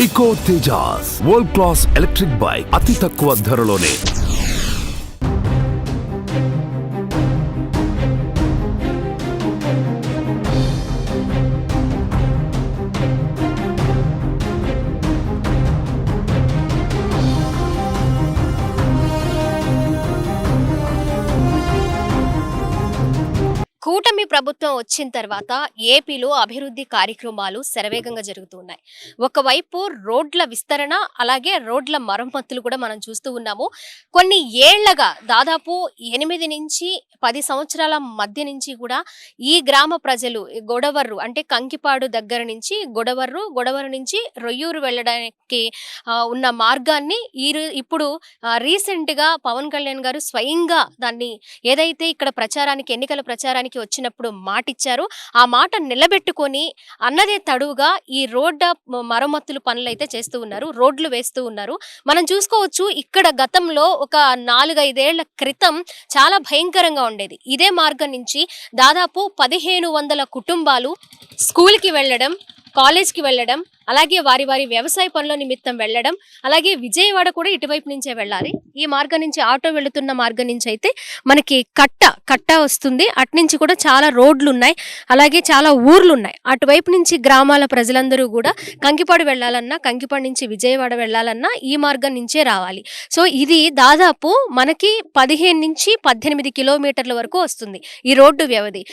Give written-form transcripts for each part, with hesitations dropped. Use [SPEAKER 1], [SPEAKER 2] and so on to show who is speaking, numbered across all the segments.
[SPEAKER 1] ఇకో Tejas world class electric bike అతి తక్కువ ధరలోనే.
[SPEAKER 2] కూటమి ప్రభుత్వం వచ్చిన తర్వాత ఏపీలో అభివృద్ధి కార్యక్రమాలు శరవేగంగా జరుగుతున్నాయి. ఒకవైపు రోడ్ల విస్తరణ, అలాగే రోడ్ల మరమ్మతులు కూడా మనం చూస్తూ ఉన్నాము. కొన్ని ఏళ్లగా దాదాపు 8 నుంచి 10 సంవత్సరాల మధ్య నుంచి కూడా ఈ గ్రామ ప్రజలు గొడవర్రు అంటే కంకిపాడు దగ్గర నుంచి గొడవర్రు నుంచి రొయ్యూరు వెళ్ళడానికి ఉన్న మార్గాన్ని ఇప్పుడు రీసెంట్గా పవన్ కళ్యాణ్ గారు స్వయంగా దాన్ని ఏదైతే ఇక్కడ ఎన్నికల ప్రచారానికి వచ్చినప్పుడు మాటిచ్చారు, ఆ మాట నిలబెట్టుకొని అన్నదే తడువుగా ఈ రోడ్ల మరమ్మతులు పనులైతే చేస్తూ ఉన్నారు, రోడ్లు వేస్తూ ఉన్నారు. మనం చూసుకోవచ్చు, ఇక్కడ గతంలో ఒక 4-5 ఏళ్ల క్రితం చాలా భయంకరంగా ఉండేది. ఇదే మార్గం నుంచి దాదాపు 1500 కుటుంబాలు స్కూల్కి వెళ్ళడం, కాలేజ్కి వెళ్ళడం, అలాగే వారి వ్యవసాయ పనుల నిమిత్తం వెళ్ళడం, అలాగే విజయవాడ కూడా ఇటువైపు నుంచే వెళ్ళాలి. ఈ మార్గం నుంచి ఆటో వెళుతున్న మార్గం నుంచి అయితే మనకి కట్ట వస్తుంది. అటు నుంచి కూడా చాలా రోడ్లు ఉన్నాయి, అలాగే చాలా ఊర్లు ఉన్నాయి. అటువైపు నుంచి గ్రామాల ప్రజలందరూ కూడా కంకిపాడు వెళ్ళాలన్నా, కంకిపాడు నుంచి విజయవాడ వెళ్ళాలన్నా ఈ మార్గం నుంచే రావాలి. సో ఇది దాదాపు మనకి 15 నుంచి 18 కిలోమీటర్ల వరకు వస్తుంది ఈ రోడ్డు వ్యవధి.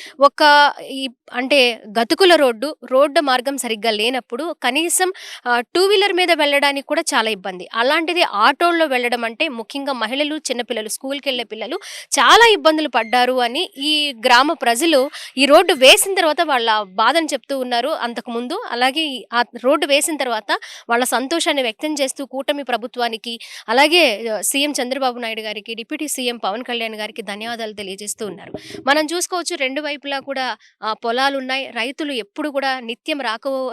[SPEAKER 2] అంటే గతుకుల రోడ్డు మార్గం సరిగ్గా లేనప్పుడు కనీసం 2 వీలర్ మీద వెళ్ళడానికి కూడా చాలా ఇబ్బంది. అలాంటిది ఆటోల్లో వెళ్ళడం అంటే ముఖ్యంగా మహిళలు, చిన్నపిల్లలు, స్కూల్కి వెళ్ళే పిల్లలు చాలా ఇబ్బందులు పడ్డారు అని ఈ గ్రామ ప్రజలు ఈ రోడ్డు వేసిన తర్వాత వాళ్ళ బాధను చెప్తూ ఉన్నారు అంతకుముందు. అలాగే ఆ రోడ్డు వేసిన తర్వాత వాళ్ళ సంతోషాన్ని వ్యక్తం చేస్తూ కూటమి ప్రభుత్వానికి, అలాగే సీఎం చంద్రబాబు నాయుడు గారికి, డిప్యూటీ సీఎం పవన్ కళ్యాణ్ గారికి ధన్యవాదాలు తెలియజేస్తూ ఉన్నారు. మనం చూసుకోవచ్చు, 2 వైపులా కూడా పొలాలు ఉన్నాయి. రైతులు ఎప్పుడు కూడా నిత్యం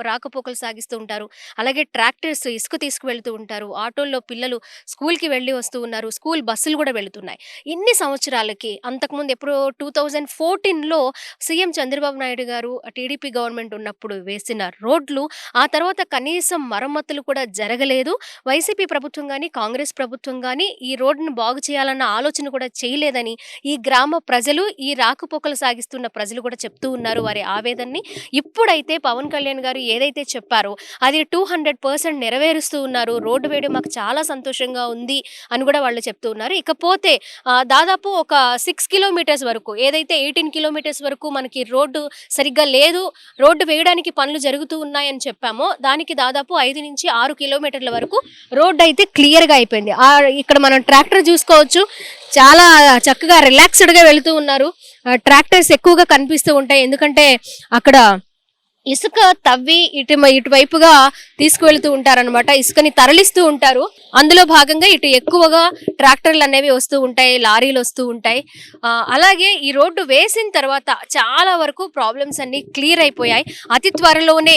[SPEAKER 2] రాకపోకలు సాగిస్తూ ఉంటారు. అలాగే ట్రాక్టర్స్ ఇసుక తీసుకువెళ్తూ ఉంటారు. ఆటోల్లో పిల్లలు స్కూల్కి వెళ్ళి వస్తూ ఉన్నారు. స్కూల్ బస్సులు కూడా వెళుతున్నాయి. ఇన్ని సంవత్సరాలకి అంతకుముందు ఎప్పుడో 2014లో సీఎం చంద్రబాబు నాయుడు గారు టీడీపీ గవర్నమెంట్ ఉన్నప్పుడు వేసిన రోడ్లు ఆ తర్వాత కనీసం మరమ్మతులు కూడా జరగలేదు. వైసీపీ ప్రభుత్వం కానీ, కాంగ్రెస్ ప్రభుత్వం కానీ ఈ రోడ్డును బాగు చేయాలన్న ఆలోచన కూడా చేయలేదని ఈ గ్రామ ప్రజలు, ఈ రాకపోకలు సాగిస్తున్న ప్రజలు కూడా చెప్తూ ఉన్నారు వారి ఆవేదనని. ఇప్పుడైతే పవన్ కళ్యాణ్ గారు ఏదైతే చెప్పారో అది 200% నెరవేరుస్తూ ఉన్నారు. రోడ్డు వేయడం మాకు చాలా సంతోషంగా ఉంది అని కూడా వాళ్ళు చెప్తూ ఉన్నారు. ఇకపోతే దాదాపు ఒక 6 కిలోమీటర్స్ వరకు, ఏదైతే 18 కిలోమీటర్స్ వరకు మనకి రోడ్డు సరిగ్గా లేదు, రోడ్డు వేయడానికి పనులు జరుగుతూ ఉన్నాయని చెప్పామో దానికి దాదాపు 5 నుంచి 6 కిలోమీటర్ల వరకు రోడ్డు అయితే క్లియర్గా అయిపోయింది. ఇక్కడ మనం ట్రాక్టర్ చూసుకోవచ్చు, చాలా చక్కగా రిలాక్స్డ్గా వెళుతూ ఉన్నారు. ట్రాక్టర్స్ ఎక్కువగా కనిపిస్తూ ఉంటాయి, ఎందుకంటే అక్కడ ఇసుక తవ్వి ఇటువైపుగా తీసుకువెళ్తూ ఉంటారనమాట. ఇసుకని తరలిస్తూ ఉంటారు. అందులో భాగంగా ఇటు ఎక్కువగా ట్రాక్టర్లు అనేవి వస్తూ ఉంటాయి, లారీలు వస్తూ ఉంటాయి. అలాగే ఈ రోడ్డు వేసిన తర్వాత చాలా వరకు ప్రాబ్లమ్స్ అన్ని క్లియర్ అయిపోయాయి. అతి త్వరలోనే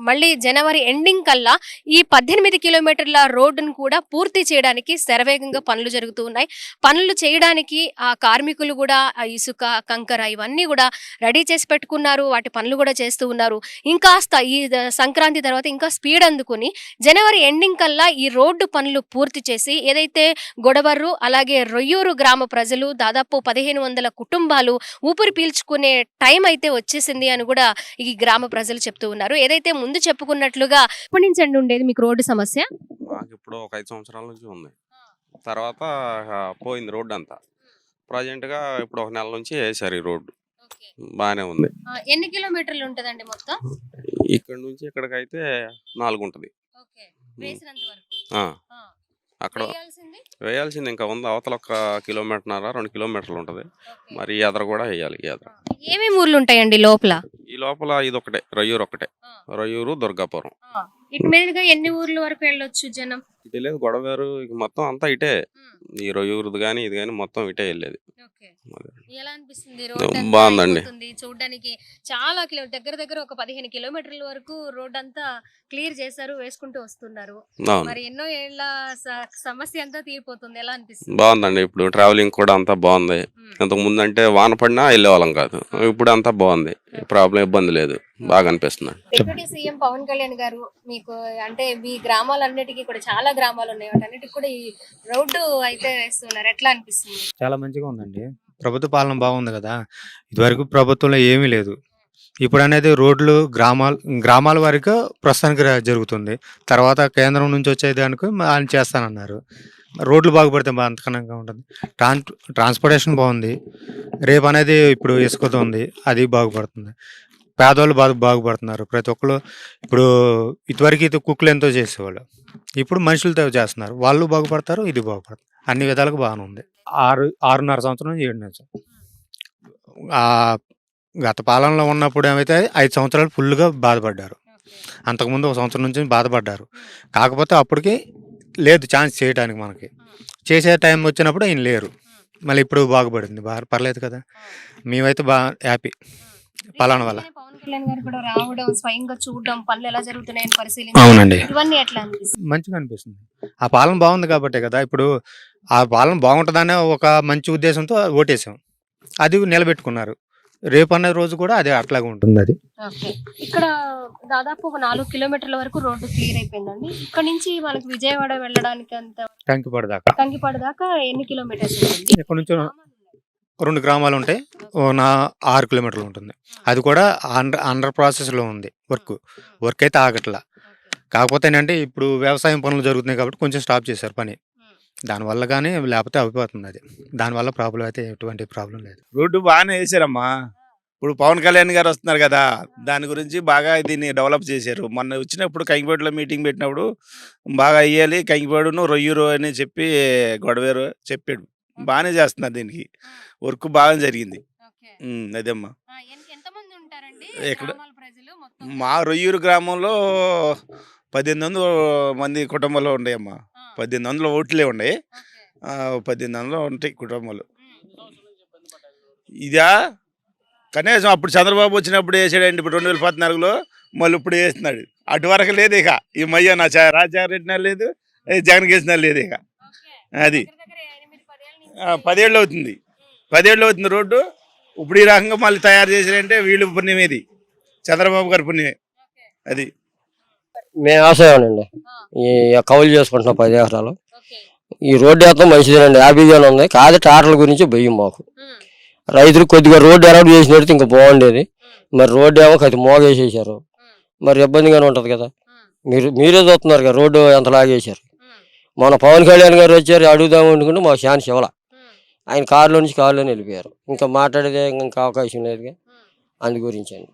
[SPEAKER 2] మళ్ళీ జనవరి ఎండింగ్ కల్లా ఈ 18 కిలోమీటర్ల రోడ్డును కూడా పూర్తి చేయడానికి శరవేగంగా పనులు జరుగుతూ ఉన్నాయి. పనులు చేయడానికి ఆ కార్మికులు కూడా ఇసుక, కంకర ఇవన్నీ కూడా రెడీ చేసి పెట్టుకున్నారు. వాటి పనులు కూడా చేస్తూ ఉన్నారు. ఇంకాస్త ఈ సంక్రాంతి తర్వాత ఇంకా స్పీడ్ అందుకుని జనవరి ఎండింగ్ కల్లా ఈ రోడ్డు పనులు పూర్తి చేసి ఏదైతే గొడవర్రు, అలాగే రొయ్యూరు గ్రామ ప్రజలు దాదాపు 1500 కుటుంబాలు ఊపిరి పీల్చుకునే టైం అయితే వచ్చేసింది అని కూడా ఈ గ్రామ ప్రజలు చెప్తూ ఉన్నారు. ఏదైతే ముందు చెప్పుకున్నట్లుగా ఎప్పటి నుంచి అండి ఉండేది మీకు రోడ్డు సమస్య?
[SPEAKER 3] మాకు ఇప్పుడు ఒక 5 సంవత్సరాల నుంచి ఉంది. తర్వాత పోయింది రోడ్డు అంతా. ప్రజెంట్గా ఇప్పుడు ఒక నెల నుంచి వేసారు ఈ రోడ్డు. బాగానే ఉంది.
[SPEAKER 2] ఎన్ని కిలోమీటర్లు ఉంటదండి మొత్తం?
[SPEAKER 3] ఇక్కడ నుంచి ఇక్కడికైతే 4 ఉంటుంది. అక్కడ వేయాల్సింది ఇంకా ఉంది. అవతల 1.5 కిలోమీటర్న్నర 2 కిలోమీటర్లు ఉంటది. మరి ఎదర కూడా వేయాలి. ఎదర
[SPEAKER 2] ఏమేమి ఊర్లు ఉంటాయండి లోపల?
[SPEAKER 3] ఈ లోపల ఇది ఒకటే, రొయ్యూరు ఒకటే. రొయ్యూరు, దుర్గాపురం.
[SPEAKER 2] ఇటు మీదుగా ఎన్ని ఊర్ల వరకు వెళ్ళొచ్చు జనం?
[SPEAKER 3] ఇటు లేదు, గొడవేరు మొత్తం అంతా ఇటే. ఈ రొయ్యూరుది కానీ ఇది కానీ మొత్తం ఇటే వెళ్ళేది.
[SPEAKER 2] ఓకే.
[SPEAKER 3] అదే.
[SPEAKER 2] ఎలా అనిపిస్తుంది? రోడ్డంతా
[SPEAKER 3] బాగుందండి.
[SPEAKER 2] అయిపోతుంది. చూడ్డానికి చాలా దగ్గర దగ్గర ఒక 15 కిలోమీటర్ల వరకు రోడ్డంతా క్లియర్ చేశారు. వేసుకుంటూ వస్తున్నారు.
[SPEAKER 3] అవును.
[SPEAKER 2] మరి ఎన్నో ఏళ్ల సమస్య అంతా తీరిపోతుంది. ఎలా అనిపిస్తుంది?
[SPEAKER 3] బాగుందండి. ఇప్పుడు ట్రావెలింగ్ కూడా అంతా బాగుంది.
[SPEAKER 2] హ్మ్.
[SPEAKER 3] ఇంతకు ముందు అంటే వాన పడినా వెళ్ళేవాళ్ళం కాదు. ఇప్పుడు అంతా బాగుంది. ప్రాబ్లం ఇబ్బంది లేదు. బాగా అనిపిస్తుంది.
[SPEAKER 2] డిప్యూటీ సీఎం పవన్ కళ్యాణ్ గారు మీకు అంటే మీ గ్రామాలన్నిటికీ కూడా చాలా గ్రామాలు ఉన్నాయి. వాటన్నిటికి కూడా ఈ రోడ్డు అయితే వేస్తున్నారు. ఎట్లా అనిపిస్తుంది?
[SPEAKER 4] చాలా మంచిగా ఉందండి. ప్రభుత్వ పాలన బాగుంది కదా! ఇదివరకు ప్రభుత్వంలో ఏమీ లేదు. ఇప్పుడనేది రోడ్లు గ్రామాల వరకు ప్రస్తుతానికి జరుగుతుంది. తర్వాత కేంద్రం నుంచి వచ్చేదానికి ఆయన చేస్తానన్నారు. రోడ్లు బాగుపడితే అంతకనంగా ఉంటుంది. ట్రాన్స్‌పోర్టేషన్ బాగుంది. రేపనేది ఇప్పుడు ఇసుకతో ఉంది. అది బాగుపడుతుంది. పేదోళ్ళు బాగుపడుతున్నారు. ప్రతి ఒక్కళ్ళు ఇప్పుడు ఇదివరకు కుక్కలు ఎంతో చేసేవాళ్ళు. ఇప్పుడు మనుషులతో చేస్తున్నారు. వాళ్ళు బాగుపడతారు. ఇది బాగుపడుతుంది. అన్ని విధాలుగా బాగానే ఉంది. 6.5 సంవత్సరం నుంచి 7 సంవత్సరం. గత పాలనలో ఉన్నప్పుడు ఏమైతే 5 సంవత్సరాలు ఫుల్‌గా బాధపడ్డారు. అంతకుముందు ఒక సంవత్సరం నుంచి బాధపడ్డారు. కాకపోతే అప్పటికి లేదు ఛాన్స్ చేయడానికి మనకి. చేసే టైం వచ్చినప్పుడు ఈయన లేరు. మళ్ళీ ఇప్పుడు బాగుపడింది. పర్లేదు కదా! మేమైతే హ్యాపీ పాలన వల్ల.
[SPEAKER 2] పవన్ కళ్యాణ్ గారు కూడా రావడం, స్వయంగా చూడడం, పనులు ఎలా జరుగుతున్నాయని పరిశీలించడం
[SPEAKER 4] అవునండి.
[SPEAKER 2] ఇవన్నీ ఎట్లా అనిపిస్తుంది?
[SPEAKER 4] మంచిగా అనిపిస్తుంది. ఆ పాలన బాగుంది కాబట్టే కదా! ఇప్పుడు ఆ పాలన బాగుంటదనే ఒక మంచి ఉద్దేశంతో ఓటేసాం. అది నిలబెట్టుకున్నారు. రేపన్న రోజు కూడా అదే అట్లాగే ఉంటుందది.
[SPEAKER 2] ఓకే. ఇక్కడ దాదాపు ఒక 4 కిలోమీటర్ల వరకు రోడ్డు క్లియర్ అయిపోయిందండి. ఇక్కడ నుంచి మనకి విజయవాడ వెళ్ళడానికి అంత
[SPEAKER 4] కంకిపాడు దాకా.
[SPEAKER 2] కంకిపాడు దాకా ఎన్ని కిలోమీటర్స్ ఉంటుంది?
[SPEAKER 4] ఇక్కడ నుంచి 2 గ్రామాలుంటాయి. 6 కిలోమీటర్లు ఉంటుంది. అది కూడా అండర్ ప్రాసెస్‌లో ఉంది వర్క్. వర్క్ అయితే ఆగట్లా. కాకపోతే ఏంటంటే ఇప్పుడు వ్యవసాయం పనులు జరుగుతున్నాయి కాబట్టి కొంచెం స్టాప్ చేశారు పని. దానివల్ల గానీ లేకపోతే ఆగిపోతుందది. దానివల్ల ప్రాబ్లమ్ అయితే ఎటువంటి ప్రాబ్లమ్ లేదు.
[SPEAKER 5] రోడ్డు బాగానే వేసారమ్మా. ఇప్పుడు పవన్ కళ్యాణ్ గారు వస్తున్నారు కదా, దాని గురించి బాగా దీన్ని డెవలప్ చేశారు. మొన్న వచ్చినప్పుడు కంకిపాడులో మీటింగ్ పెట్టినప్పుడు బాగా అయ్యాలి కంకిపాడును రొయ్యూరు అని చెప్పి గొడవేరు చెప్పాడు. బాగానే చేస్తున్నారు దీనికి. వర్క్ బాగా జరిగింది. అదేమ్మా. ఎక్కడ మా రొయ్యూరు గ్రామంలో 1800 మంది కుటుంబాలు ఉన్నాయమ్మా. 1800 ఓట్లే ఉన్నాయి. 1800 ఉంటాయి కుటుంబాలు. ఇదా కనీసం అప్పుడు చంద్రబాబు వచ్చినప్పుడు వేసాడండి. ఇప్పుడు 2014లో మళ్ళీ ఇప్పుడు వేస్తున్నాడు. అటు వరకు లేదు ఇక. ఈ మధ్య నా రాజశేఖర రెడ్డి లేదు, జగన్ గేసిన లేదు ఇక. అది 10 ఏళ్ళు అవుతుంది. 10 ఏళ్ళు అవుతుంది రోడ్డు. ఇప్పుడు ఈ రకంగా మళ్ళీ తయారు చేసారంటే వీళ్ళు పుణ్యమేది, చంద్రబాబు గారి పుణ్యమే. అది
[SPEAKER 6] మేము వ్యవసాయమేనండి. ఈ కౌలు చేసుకుంటున్నాం 10 ఎకరాలు. ఈ రోడ్డు వేస్తాం మంచిదేనండి. 50 ఉంది. కాదు టాటర్ల గురించి భయం మాకు. రైతులు కొద్దిగా రోడ్డు అలౌట్ చేసినట్టు ఇంకా బాగుండేది. మరి రోడ్డు ఏమో కొద్దిగా మోగేసేసారు. మరి ఇబ్బందిగానే ఉంటుంది కదా. మీరే చూస్తున్నారు కదా రోడ్డు ఎంత లాగేశారు. మన పవన్ కళ్యాణ్ గారు వచ్చారు అడుగుదాం అనుకుంటే మాకు ఛాన్స్ ఇవ్వాల. ఆయన కారులో నుంచి కారులోనే వెళ్ళిపోయారు. ఇంకా మాట్లాడేదే ఇంకా అవకాశం లేదుగా. అందు గురించి అండి.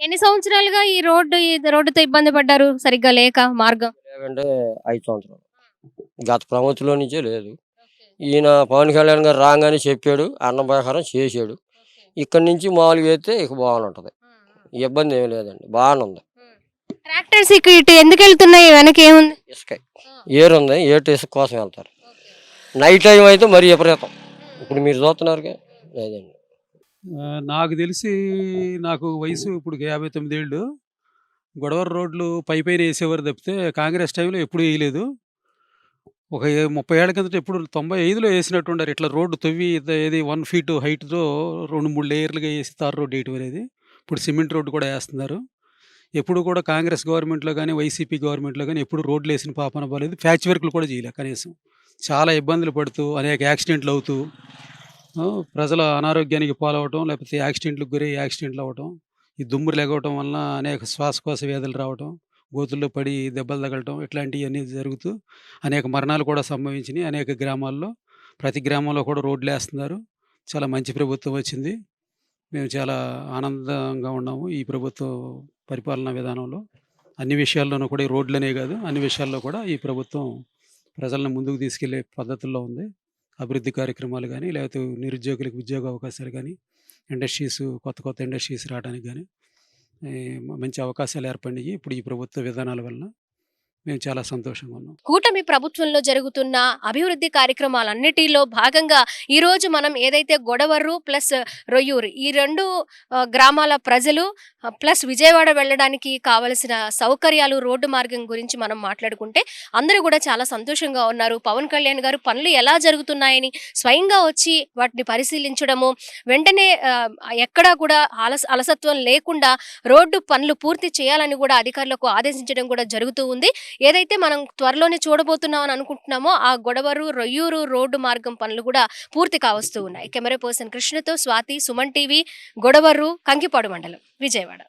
[SPEAKER 2] ఎన్ని సంవత్సరాలుగా ఈ రోడ్డుతో ఇబ్బంది పడ్డారు సరిగ్గా లేక మార్గం?
[SPEAKER 6] లేకంటే 5 సంవత్సరాలు. గత ప్రభుత్వంలో నుంచే లేదు. ఈయన పవన్ కళ్యాణ్ గారు రాగానే చెప్పాడు, అన్న ప్రకారం చేసాడు. ఇక్కడ నుంచి మామూలుగా అయితే ఇక బాగుంటుంది. ఇబ్బంది ఏమి లేదండి, బాగానే ఉంది.
[SPEAKER 2] ట్రాక్టర్స్ ఇటు ఎందుకు వెళ్తున్నాయి? వెనక ఏముంది?
[SPEAKER 6] ఇసుక ఏరు ఉంది. ఏటు ఇసుక కోసం వెళ్తారు. నైట్ టైం అయితే మరీ విపరీతం. ఇప్పుడు మీరు చూస్తున్నారుగా. లేదండి,
[SPEAKER 7] నాకు తెలిసి నాకు వయసు ఇప్పుడు 59 ఏళ్ళు. గొడవర రోడ్లు పైన వేసేవారు తప్పితే కాంగ్రెస్ టైంలో ఎప్పుడు వేయలేదు. ఒక 30 ఏళ్ల కిందట ఎప్పుడు 95లో వేసినట్టుండారు. ఇట్లా రోడ్డు తవ్వి ఏది 1 ఫీట్ హైట్తో 2-3 లేయర్లుగా వేసి తార్ రోడ్డు వేయటం అనేది. ఇప్పుడు సిమెంట్ రోడ్డు కూడా వేస్తున్నారు. ఎప్పుడు కూడా కాంగ్రెస్ గవర్నమెంట్లో కానీ వైసీపీ గవర్నమెంట్లో కానీ ఎప్పుడు రోడ్లు వేసిన పాపన పోలేదు. ప్యాచ్ వర్క్లు కూడా చేయలేదు కనీసం. చాలా ఇబ్బందులు పడుతూ అనేక యాక్సిడెంట్లు అవుతూ ప్రజల అనారోగ్యానికి పాలవటం, లేకపోతే యాక్సిడెంట్లకు గురై యాక్సిడెంట్లు అవ్వటం, ఈ దుమ్మురు లెగవటం వలన అనేక శ్వాసకోశ వ్యాధులు రావటం, గోతుల్లో పడి దెబ్బలు తగలటం, ఇట్లాంటివన్నీ జరుగుతూ అనేక మరణాలు కూడా సంభవించినాయి అనేక గ్రామాల్లో. ప్రతి గ్రామంలో కూడా రోడ్లు వేస్తున్నారు. చాలా మంచి ప్రభుత్వం వచ్చింది. మేము చాలా ఆనందంగా ఉన్నాము ఈ ప్రభుత్వ పరిపాలనా విధానంలో. అన్ని విషయాల్లోనూ కూడా ఈ రోడ్లనే కాదు, అన్ని విషయాల్లో కూడా ఈ ప్రభుత్వం ప్రజలను ముందుకు తీసుకెళ్లే పద్ధతుల్లో ఉంది. అభివృద్ధి కార్యక్రమాలు కానీ, లేకపోతే నిరుద్యోగులకు ఉద్యోగ అవకాశాలు కానీ, ఇండస్ట్రీస్ కొత్త ఇండస్ట్రీస్ రావడానికి కానీ మంచి అవకాశాలు ఏర్పడినాయి ఇప్పుడు ఈ ప్రభుత్వ విధానాల వలన. మేము చాలా సంతోషంగా ఉన్నాం.
[SPEAKER 2] కూటమి ప్రభుత్వంలో జరుగుతున్న అభివృద్ధి కార్యక్రమాలన్నిటిలో భాగంగా ఈ రోజు మనం ఏదైతే గొడవర్రు ప్లస్ రొయ్యూరు ఈ రెండు గ్రామాల ప్రజలు ప్లస్ విజయవాడ వెళ్ళడానికి కావలసిన సౌకర్యాలు రోడ్డు మార్గం గురించి మనం మాట్లాడుకుంటే అందరూ కూడా చాలా సంతోషంగా ఉన్నారు. పవన్ కళ్యాణ్ గారు పనులు ఎలా జరుగుతున్నాయని స్వయంగా వచ్చి వాటిని పరిశీలించడము, వెంటనే ఎక్కడా కూడా అలసత్వం లేకుండా రోడ్డు పనులు పూర్తి చేయాలని కూడా అధికారులకు ఆదేశించడం కూడా జరుగుతూ ఉంది. ఏదైతే మనం త్వరలోనే చూడబోతున్నామని అనుకుంటున్నామో ఆ గొడవరు రొయ్యూరు రోడ్డు మార్గం పనులు కూడా పూర్తి కావస్తూ ఉన్నాయి. కెమెరా పర్సన్ కృష్ణతో స్వాతి, సుమన్ టీవీ, గొడవరు, కంకిపాడు మండలం, విజయవాడ.